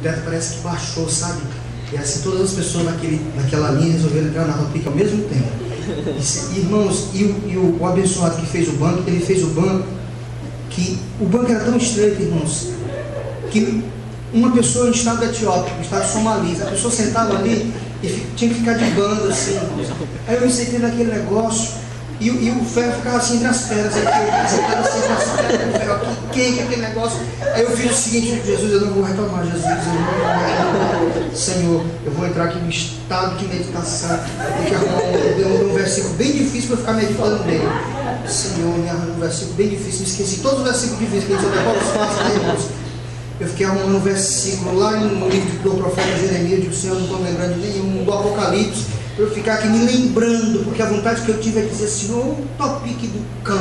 teto parece que baixou, sabe? E assim todas as pessoas naquela linha resolveram entrar na Topic ao mesmo tempo. Irmãos, o abençoado que fez o banco, ele fez o banco, que o banco era tão estreito, irmãos, que uma pessoa em estado etiópico, em estado somalês, a pessoa sentava ali e tinha que ficar de banda assim, irmãos. Aí eu me sentei naquele negócio e o ferro ficava assim entre as pernas, sentado assim entre as pernas, o ferro aqui, quente, aquele negócio. Aí eu fiz o seguinte: Jesus, eu não vou reclamar, Jesus, eu não vou reclamar. Senhor, eu vou entrar aqui no estado de meditação. Eu tenho que arrumar um versículo bem difícil para eu ficar meditando nele. Senhor, me arruma um versículo bem difícil, me esqueci todos os versículos difíceis que a gente decora os passos, irmãos. Eu fiquei arrumando um versículo lá no livro do profeta Jeremias. Eu digo: Senhor, eu não estou lembrando de nenhum, do Apocalipse, para eu ficar aqui me lembrando, porque a vontade que eu tive é dizer: Senhor, o Topic do cão,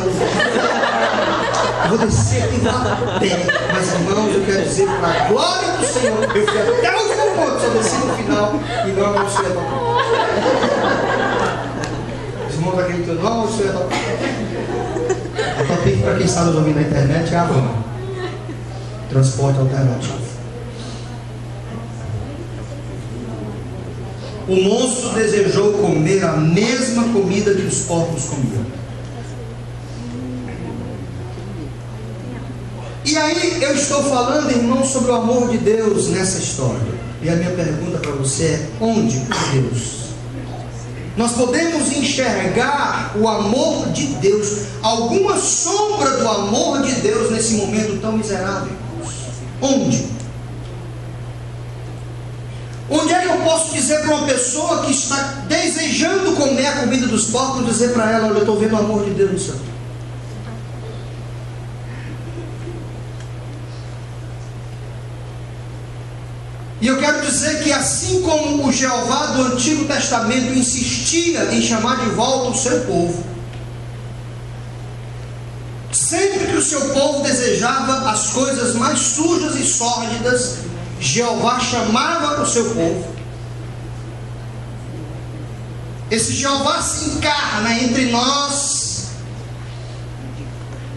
eu vou descer aqui lá a pé. Mas, irmãos, eu quero dizer, para a glória do Senhor, eu fui até o último ponto, só desci no final e não amaldiçoei a Topic. Os irmãos acreditam, não amaldiçoei a Topic. A Topic, para quem está nos ouvindo na internet, é a van, transporte alternativo. O monstro desejou comer a mesma comida que os porcos comiam. E aí eu estou falando, irmão, sobre o amor de Deus nessa história. E a minha pergunta para você é: onde Deus? Nós podemos enxergar o amor de Deus, alguma sombra do amor de Deus nesse momento tão miserável? Onde? Onde é que eu posso dizer para uma pessoa que está desejando comer a comida dos porcos, dizer para ela: olha, eu estou vendo o amor de Deus no céu? E eu quero dizer que, assim como o Jeová do Antigo Testamento insistia em chamar de volta o seu povo, sempre que o seu povo desejava as coisas mais sujas e sórdidas, Jeová chamava o seu povo. Esse Jeová se encarna entre nós,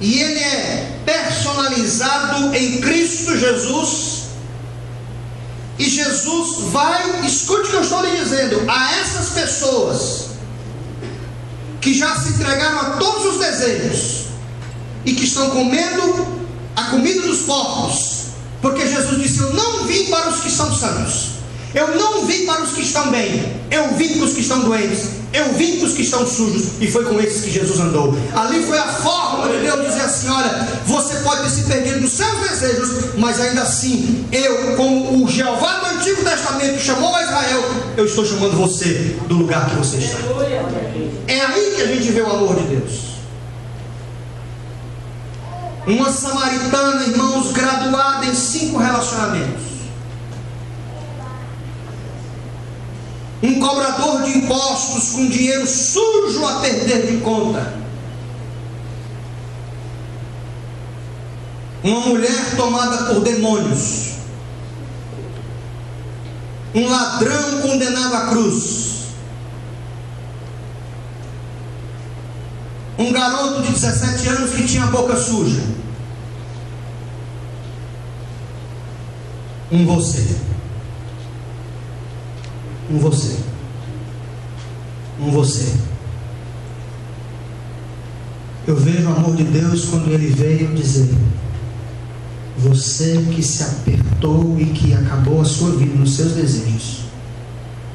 e ele é personalizado em Cristo Jesus. E Jesus vai, escute o que eu estou lhe dizendo, a essas pessoas que já se entregaram a todos os desejos e que estão comendo a comida dos porcos, porque Jesus disse: eu não vim para os que são sãos, eu não vim para os que estão bem, eu vim para os que estão doentes, eu vim para os que estão sujos. E foi com esses que Jesus andou. Ali foi a forma de Deus dizer assim: olha, você pode ter se perdido nos seus desejos, mas ainda assim, eu, como o Jeová do Antigo Testamento chamou a Israel, eu estou chamando você do lugar que você está. É aí que a gente vê o amor de Deus. Uma samaritana, irmãos, graduada em 5 relacionamentos. Um cobrador de impostos com dinheiro sujo a perder de conta. Uma mulher tomada por demônios. Um ladrão condenado à cruz. Um garoto de 17 anos que tinha a boca suja. Um você. Um você. Um você. Eu vejo o amor de Deus quando Ele veio dizer: você que se apertou e que acabou a sua vida nos seus desejos,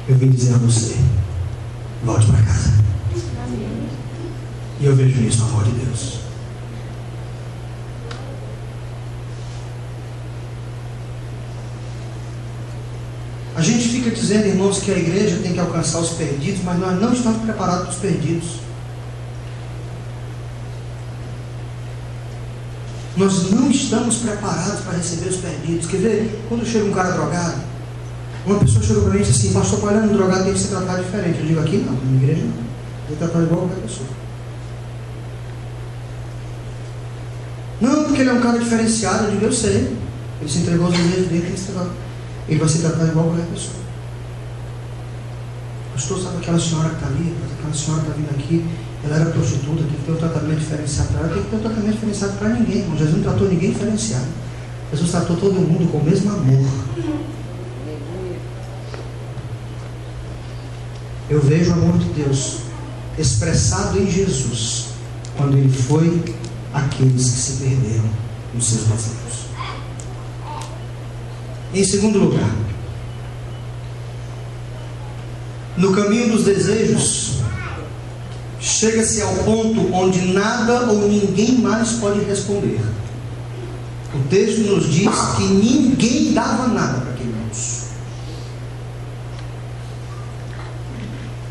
eu vim dizer a você: volte para casa. E eu vejo isso no amor de Deus. A gente fica dizendo, irmãos, que a igreja tem que alcançar os perdidos, mas nós não estamos preparados para os perdidos. Nós não estamos preparados para receber os perdidos. Quer ver? Quando chega um cara drogado, uma pessoa chegou para mim e disse assim: pastor, olhando, um drogado tem que ser tratado diferente. Eu digo: aqui não, na igreja não. Tem que tratar igual a qualquer pessoa. Não, porque ele é um cara diferenciado. Eu digo: eu sei. Ele se entregou aos desejos dele, tem que ser tratado. Ele vai ser tratado igual a qualquer pessoa. Pastor, sabe aquela senhora que está ali? Aquela senhora que está vindo aqui, ela era prostituta, tem que ter um tratamento diferenciado para ela. Tem que ter um tratamento diferenciado para ninguém, irmão. Jesus não tratou ninguém diferenciado. Jesus tratou todo mundo com o mesmo amor. eu vejo o amor de Deus expressado em Jesus, quando Ele foi àqueles que se perderam nos seus desejos. Em segundo lugar, no caminho dos desejos, chega-se ao ponto onde nada ou ninguém mais pode responder. O texto nos diz que ninguém dava nada para aquele moço.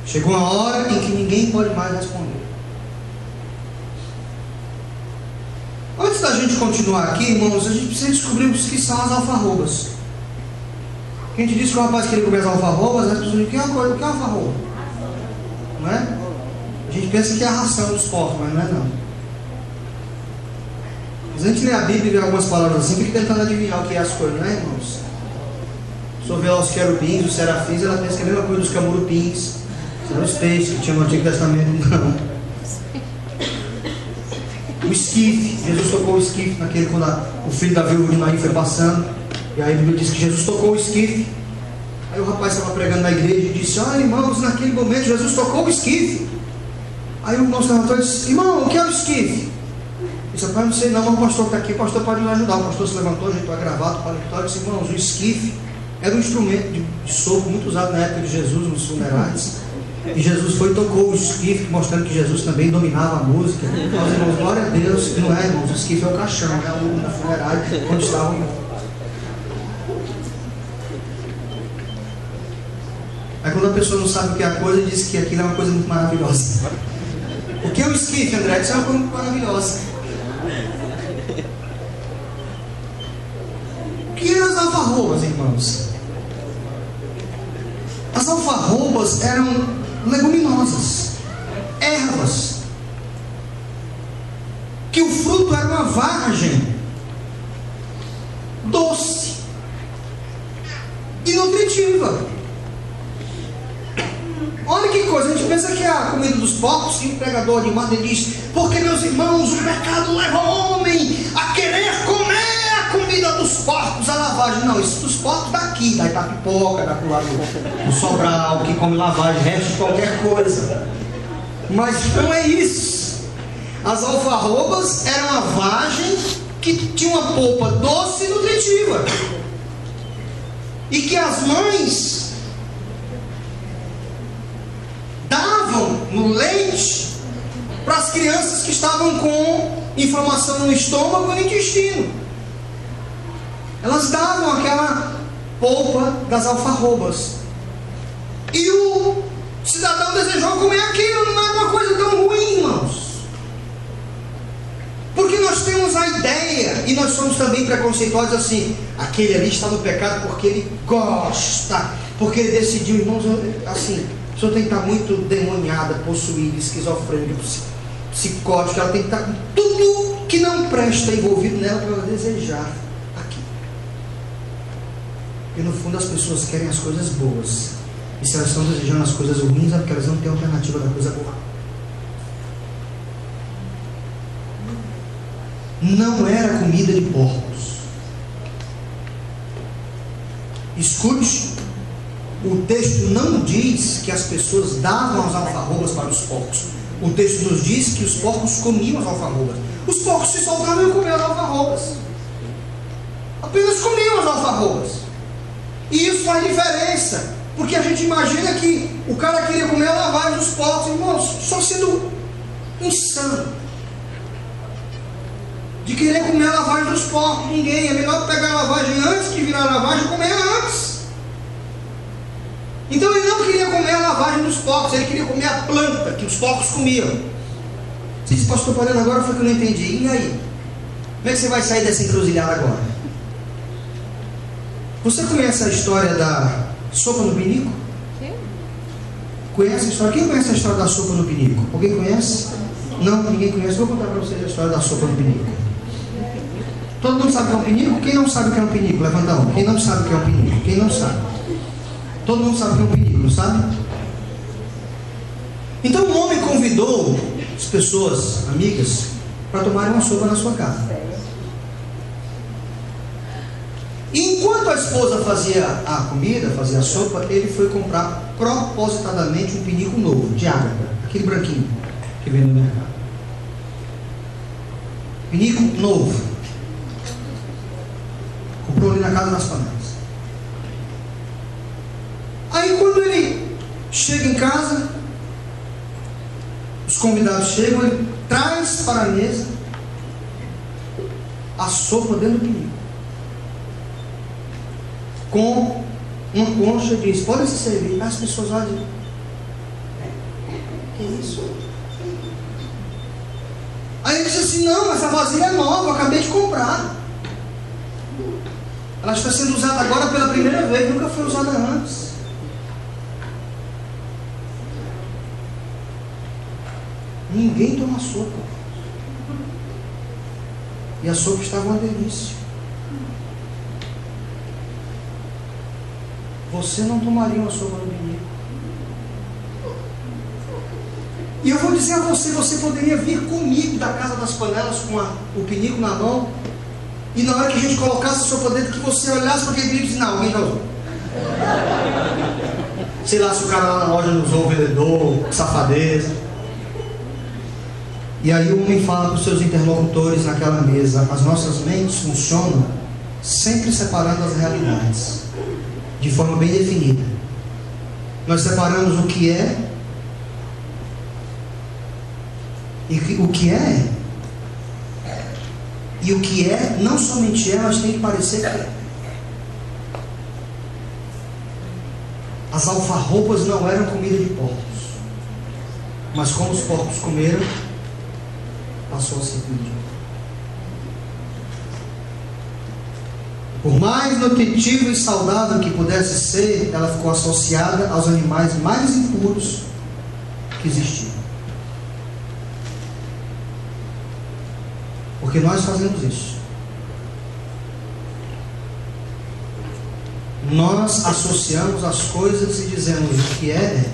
Chegou uma hora em que ninguém pode mais responder. Antes da gente continuar aqui, irmãos, a gente precisa descobrir o que são as alfarrobas. A gente disse que o rapaz queria comer as alfarrobas, as pessoas dizem, o que é alfarroba? Não é? A gente pensa que é a ração dos porcos, mas não é não. Mas a gente lê a Bíblia e vê algumas palavras assim, fica tentando adivinhar o que é as coisas, não é, irmãos? Se eu ver lá os querubins, os serafins, ela pensa que é a mesma coisa dos camurupins, são os peixes que tinham no Antigo Testamento, não. O esquife, Jesus tocou o esquife naquele quando o filho da viúva de Naim foi passando. E aí a Bíblia diz que Jesus tocou o esquife. Aí o rapaz estava pregando na igreja e disse, olha irmãos, naquele momento Jesus tocou o esquife. Aí o irmão se levantou e disse, irmão, o que é o esquife? Eu disse, rapaz, não sei não, mas o pastor está aqui, o pastor pode nos ajudar. O pastor se levantou, ajeitou a gravata, o paletó e disse, irmãos, o esquife era um instrumento de sopro muito usado na época de Jesus, nos funerais. E Jesus foi e tocou o esquife, mostrando que Jesus também dominava a música. Nós irmãos, glória a Deus, não é, irmãos, o esquife é o caixão, é o funerário onde estavam. Aí quando a pessoa não sabe o que é a coisa, diz que aquilo é uma coisa muito maravilhosa. O que é o esquife, André? Isso é uma coisa muito maravilhosa. O que eram as alfarrobas, irmãos? As alfarrobas eram leguminosas, ervas, que o fruto era uma vargem doce e nutritiva. Olha que coisa, a gente pensa que é a comida dos porcos, e o pregador de Mata diz, porque meus irmãos, o pecado leva o homem a querer comer a comida dos porcos, a lavagem. Não, isso dos porcos daqui, da Itapipoca, da do Sobral, que come lavagem, resto de qualquer coisa. Mas não é isso. As alfarrobas eram uma vagem que tinha uma polpa doce e nutritiva. E que as mães davam no leite para as crianças que estavam com inflamação no estômago e no intestino. Elas davam aquela polpa das alfarrobas. E o cidadão desejou comer aquilo, não era uma coisa tão ruim, irmãos. Porque nós temos a ideia, e nós somos também preconceituosos assim, aquele ali está no pecado porque ele gosta, porque ele decidiu, irmãos, assim, a pessoa tem que estar muito demoniada, possuída, esquizofrênica, psicótica, ela tem que estar com tudo que não presta envolvido nela para ela desejar aquilo. Porque no fundo as pessoas querem as coisas boas, e se elas estão desejando as coisas ruins é porque elas não têm alternativa da coisa boa. Não era comida de porcos. Escute, o texto não diz que as pessoas davam as alfarrobas para os porcos. O texto nos diz que os porcos comiam as alfarrobas. Os porcos se soltavam e comiam as alfarrobas. Apenas comiam as alfarrobas. E isso faz diferença, porque a gente imagina que o cara queria comer a lavagem dos porcos. Irmãos, só sendo insano de querer comer a lavagem dos porcos. Ninguém, é melhor pegar a lavagem antes de virar a lavagem e comer antes. Então ele não queria comer a lavagem dos porcos, ele queria comer a planta que os porcos comiam. Você disse, pastor Paulinho, agora foi que eu não entendi. E aí? Como é que você vai sair dessa encruzilhada agora? Você conhece a história da sopa no pinico? Conhece a história? Quem conhece a história da sopa no pinico? Alguém conhece? Não, ninguém conhece. Vou contar para vocês a história da sopa no pinico. Todo mundo sabe o que é um pinico? Quem não sabe o que é um pinico? Levanta a mão. Quem não sabe o que é um pinico? Quem não sabe? Todo mundo sabe o que é um pinico, não sabe? Então um homem convidou as pessoas, amigas, para tomarem uma sopa na sua casa. E enquanto a esposa fazia a comida, fazia a sopa, ele foi comprar propositadamente um pinico novo, de ágata, aquele branquinho que vem no mercado. Pinico novo. Comprou ali na casa das panelas. Aí quando ele chega em casa, os convidados chegam, ele traz para a mesa a sopa dentro do pinico, com uma concha, e diz: podem se servir. As pessoas olham: que isso? Aí ele diz assim: não, essa vasilha é nova, eu acabei de comprar. Ela está sendo usada agora pela primeira vez, nunca foi usada antes. Ninguém toma sopa. E a sopa estava uma delícia. Você não tomaria uma sopa no pinico. E eu vou dizer a você: você poderia vir comigo da casa das panelas com o pinico na mão, e na hora que a gente colocasse a sopa dentro, que você olhasse para aquele pinico e disse: não, alguém já usou. Sei lá se o cara lá na loja não usou, o vendedor, que safadeza. E aí o homem fala para os seus interlocutores naquela mesa: as nossas mentes funcionam sempre separando as realidades, de forma bem definida. Nós separamos o que é, e o que é, e o que é não somente é, mas tem que parecer que é. As alfarrobas não eram comida de porcos, mas como os porcos comeram, passou a ser comida. Por mais nutritiva e saudável que pudesse ser, ela ficou associada aos animais mais impuros que existiam. Porque nós fazemos isso. Nós associamos as coisas e dizemos: o que é.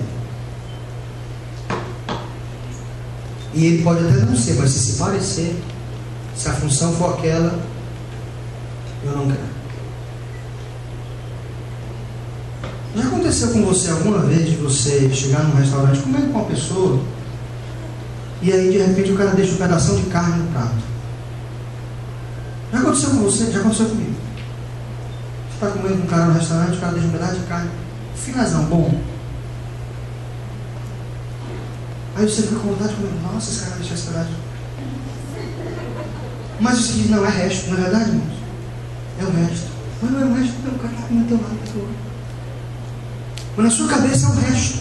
E ele pode até não ser, mas se parecer, se a função for aquela, eu não quero. Já aconteceu com você alguma vez de você chegar num restaurante, comer com uma pessoa, e aí de repente o cara deixa um pedação de carne no prato? Já aconteceu com você? Já aconteceu comigo. Você está comendo com um cara no restaurante, o cara deixa um pedaço de carne, finazão, bom. Aí você fica com vontade de comer: nossa, esse cara vai deixar esse pedaço. Mas você diz: não, é resto, não é verdade, irmãos? É o resto. Mas não é o resto, não, o cara está comendo teu lado. Mas na sua cabeça é o resto.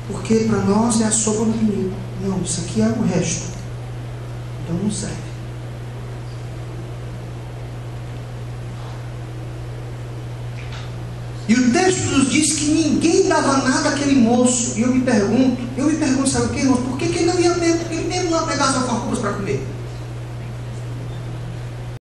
Porque para nós é a sopa no pinico. Não, isso aqui é o resto. Então não serve. E o texto nos diz que ninguém dava nada àquele moço. E eu me pergunto, sabe o que, irmãos? Por que ele não ia mesmo? Ele mesmo lá pegar as alfarrobas para comer?